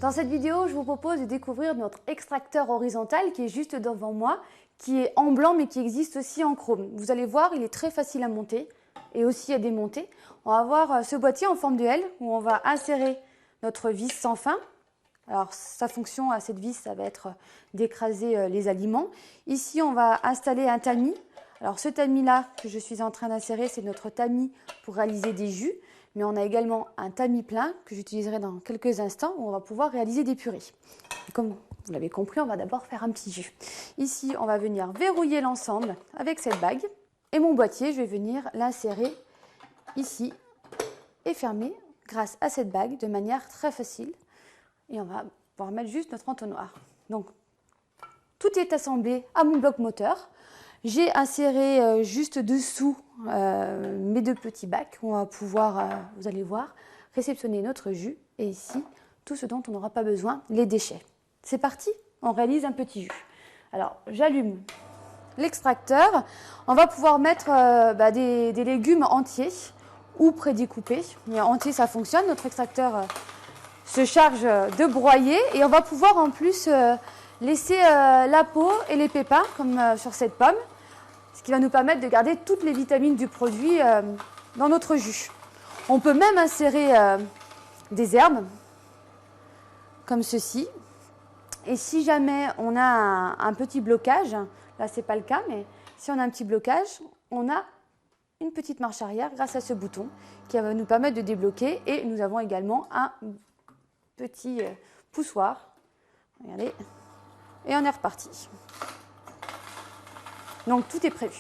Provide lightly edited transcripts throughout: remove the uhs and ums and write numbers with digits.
Dans cette vidéo, je vous propose de découvrir notre extracteur horizontal qui est juste devant moi, qui est en blanc mais qui existe aussi en chrome. Vous allez voir, il est très facile à monter et aussi à démonter. On va avoir ce boîtier en forme de L où on va insérer notre vis sans fin. Alors sa fonction à cette vis, ça va être d'écraser les aliments. Ici, on va installer un tamis. Alors ce tamis-là que je suis en train d'insérer, c'est notre tamis pour réaliser des jus. Mais on a également un tamis plein que j'utiliserai dans quelques instants où on va pouvoir réaliser des purées. Et comme vous l'avez compris, on va d'abord faire un petit jus. Ici, on va venir verrouiller l'ensemble avec cette bague. Et mon boîtier, je vais venir l'insérer ici et fermer grâce à cette bague de manière très facile. Et on va pouvoir mettre juste notre entonnoir. Donc, tout est assemblé à mon bloc moteur. J'ai inséré juste dessous mes deux petits bacs où on va pouvoir, vous allez voir, réceptionner notre jus. Et ici, tout ce dont on n'aura pas besoin, les déchets. C'est parti, on réalise un petit jus. Alors, j'allume l'extracteur. On va pouvoir mettre des légumes entiers ou prédécoupés. Mais entier, ça fonctionne. Notre extracteur se charge de broyer et on va pouvoir en plus laisser la peau et les pépins comme sur cette pomme, ce qui va nous permettre de garder toutes les vitamines du produit dans notre jus. On peut même insérer des herbes comme ceci. Et si jamais on a un petit blocage, là c'est pas le cas, mais si on a un petit blocage, on a une petite marche arrière grâce à ce bouton qui va nous permettre de débloquer. Et nous avons également un petit poussoir. Regardez. Et on est reparti. Donc tout est prévu.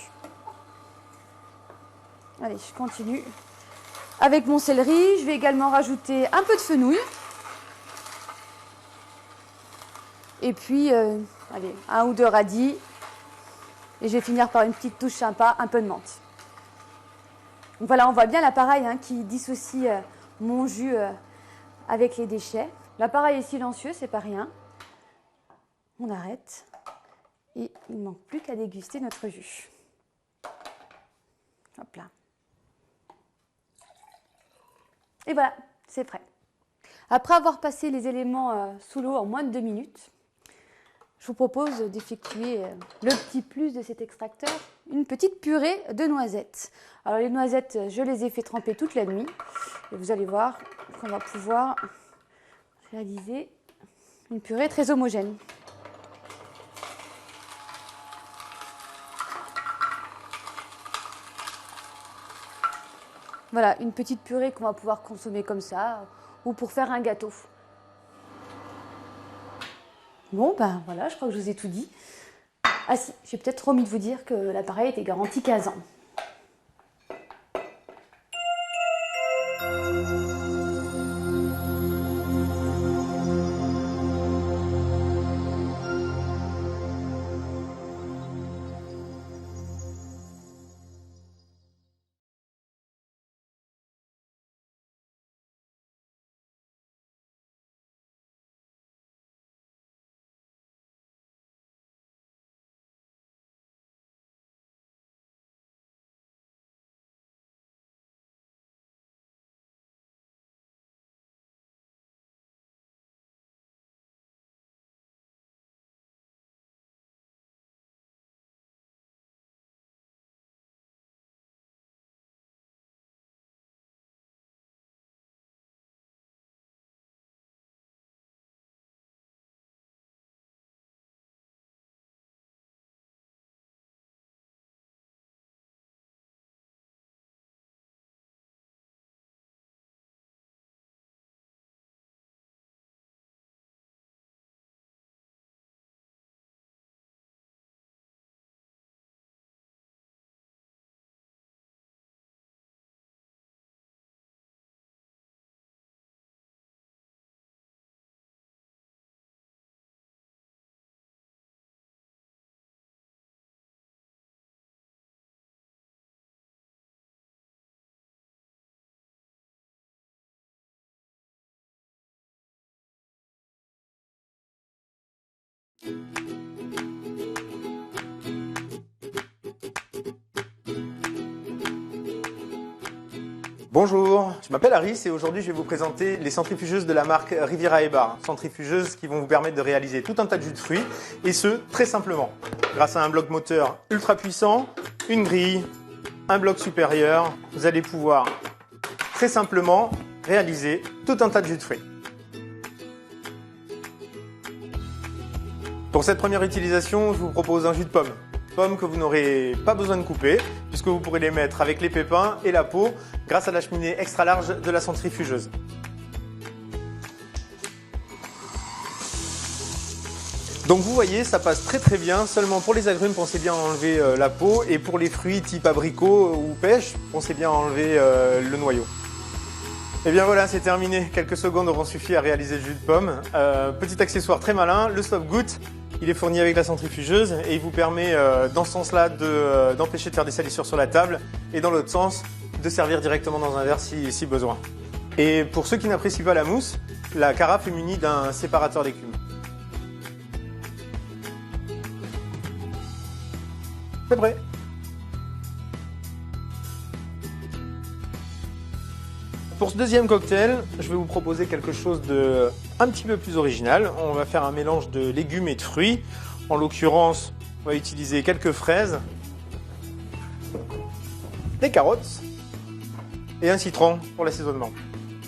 Allez, je continue. Avec mon céleri, je vais également rajouter un peu de fenouil. Et puis, allez, un ou deux radis. Et je vais finir par une petite touche sympa, un peu de menthe. Donc voilà, on voit bien l'appareil qui dissocie mon jus avec les déchets. L'appareil est silencieux, c'est pas rien. On arrête. Et il ne manque plus qu'à déguster notre jus. Hop là. Et voilà, c'est prêt. Après avoir passé les éléments sous l'eau en moins de 2 minutes, je vous propose d'effectuer le petit plus de cet extracteur, une petite purée de noisettes. Alors les noisettes, je les ai fait tremper toute la nuit. Et vous allez voir qu'on va pouvoir réaliser une purée très homogène. Voilà, une petite purée qu'on va pouvoir consommer comme ça, ou pour faire un gâteau. Bon, ben voilà, je crois que je vous ai tout dit. Ah si, j'ai peut-être omis de vous dire que l'appareil était garanti 15 ans. Bonjour, je m'appelle Aris et aujourd'hui je vais vous présenter les centrifugeuses de la marque Riviera & Bar. Centrifugeuses qui vont vous permettre de réaliser tout un tas de jus de fruits et ce, très simplement. Grâce à un bloc moteur ultra puissant, une grille, un bloc supérieur, vous allez pouvoir très simplement réaliser tout un tas de jus de fruits. Pour cette première utilisation, je vous propose un jus de pomme. Pommes que vous n'aurez pas besoin de couper puisque vous pourrez les mettre avec les pépins et la peau grâce à la cheminée extra large de la centrifugeuse. Donc vous voyez, ça passe très bien. Seulement pour les agrumes, pensez bien à enlever la peau et pour les fruits type abricot ou pêche, pensez bien à enlever le noyau. Et bien voilà, c'est terminé. Quelques secondes auront suffi à réaliser le jus de pomme. Petit accessoire très malin, le stop-goutte. Il est fourni avec la centrifugeuse et il vous permet dans ce sens-là d'empêcher de faire des salissures sur la table et dans l'autre sens de servir directement dans un verre si besoin. Et pour ceux qui n'apprécient pas la mousse, la carafe est munie d'un séparateur d'écume. C'est prêt. Pour ce deuxième cocktail, je vais vous proposer quelque chose de un petit peu plus original. On va faire un mélange de légumes et de fruits. En l'occurrence, on va utiliser quelques fraises, des carottes et un citron pour l'assaisonnement.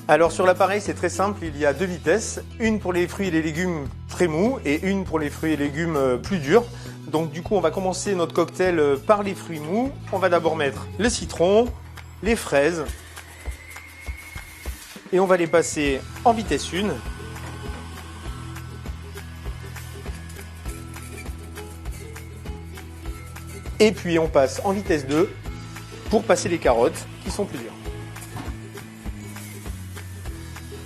Alors sur l'appareil, c'est très simple, il y a deux vitesses, une pour les fruits et les légumes très mous et une pour les fruits et légumes plus durs. Donc du coup, on va commencer notre cocktail par les fruits mous. On va d'abord mettre le citron, les fraises, et on va les passer en vitesse 1. Et puis on passe en vitesse 2 pour passer les carottes qui sont plus dures.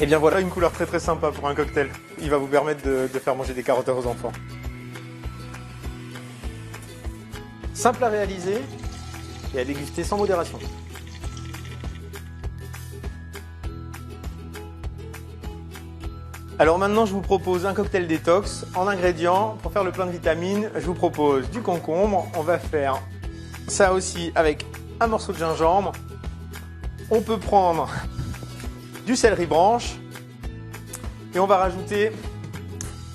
Et bien voilà une couleur très sympa pour un cocktail. Il va vous permettre de faire manger des carottes à vos enfants. Simple à réaliser et à déguster sans modération. Alors maintenant, je vous propose un cocktail détox. En ingrédients, pour faire le plein de vitamines, je vous propose du concombre. On va faire ça aussi avec un morceau de gingembre. On peut prendre du céleri branche et on va rajouter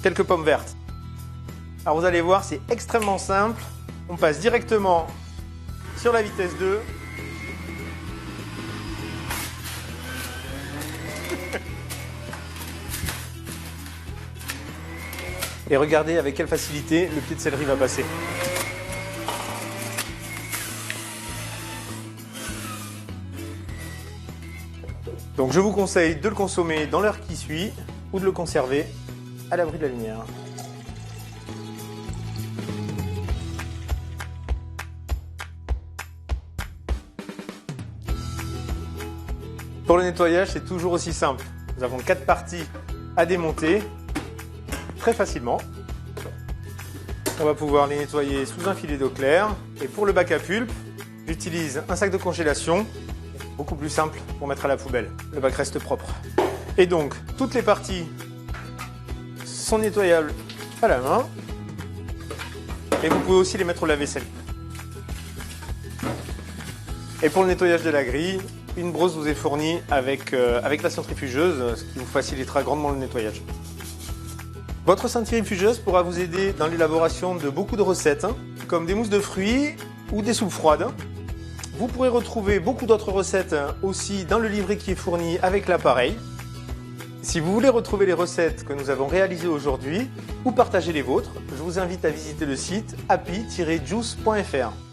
quelques pommes vertes. Alors vous allez voir, c'est extrêmement simple. On passe directement sur la vitesse 2. Et regardez avec quelle facilité le pied de céleri va passer. Donc je vous conseille de le consommer dans l'heure qui suit ou de le conserver à l'abri de la lumière. Pour le nettoyage, c'est toujours aussi simple. Nous avons 4 parties à démonter. Très facilement. On va pouvoir les nettoyer sous un filet d'eau claire. Et pour le bac à pulpe, j'utilise un sac de congélation, beaucoup plus simple pour mettre à la poubelle. Le bac reste propre. Et donc, toutes les parties sont nettoyables à la main. Et vous pouvez aussi les mettre au lave-vaisselle. Et pour le nettoyage de la grille, une brosse vous est fournie avec la centrifugeuse, ce qui vous facilitera grandement le nettoyage. Votre centrifugeuse pourra vous aider dans l'élaboration de beaucoup de recettes, comme des mousses de fruits ou des soupes froides. Vous pourrez retrouver beaucoup d'autres recettes aussi dans le livret qui est fourni avec l'appareil. Si vous voulez retrouver les recettes que nous avons réalisées aujourd'hui ou partager les vôtres, je vous invite à visiter le site happy-juice.fr.